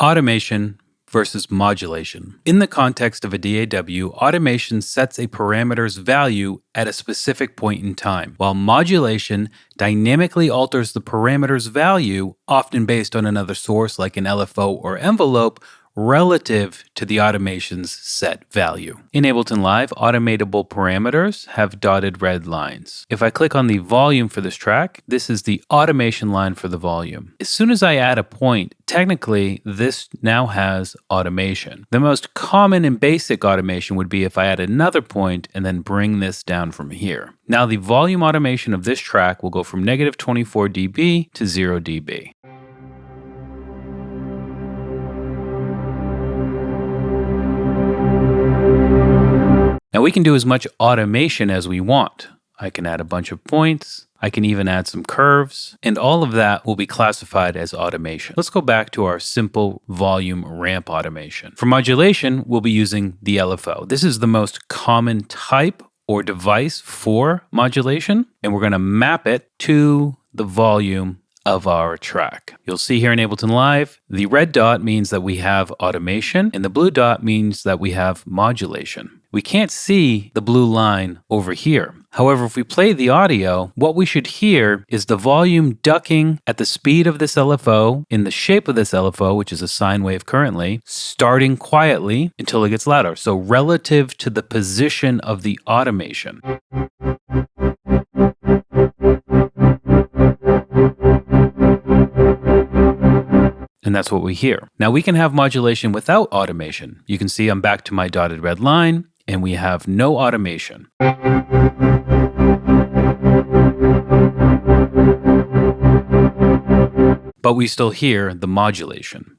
Automation versus modulation. In the context of a DAW, automation sets a parameter's value at a specific point in time, while modulation dynamically alters the parameter's value, often based on another source like an LFO or envelope, relative to the automation's set value. In Ableton Live, automatable parameters have dotted red lines. If I click on the volume for this track, this is the automation line for the volume. As soon as I add a point, technically this now has automation. The most common and basic automation would be if I add another point and then bring this down from here. Now the volume automation of this track will go from negative 24 dB to 0 dB. Now we can do as much automation as we want. I can add a bunch of points. I can even add some curves, and all of that will be classified as automation. Let's go back to our simple volume ramp automation. For modulation, we'll be using the LFO. This is the most common type or device for modulation, and we're going to map it to the volume of our track. You'll see here in Ableton Live, the red dot means that we have automation, and the blue dot means that we have modulation. We can't see the blue line over here. However, if we play the audio, what we should hear is the volume ducking at the speed of this LFO, in the shape of this LFO, which is a sine wave currently, starting quietly until it gets louder. So relative to the position of the automation. And that's what we hear. Now we can have modulation without automation. You can see I'm back to my dotted red line, and we have no automation. But we still hear the modulation.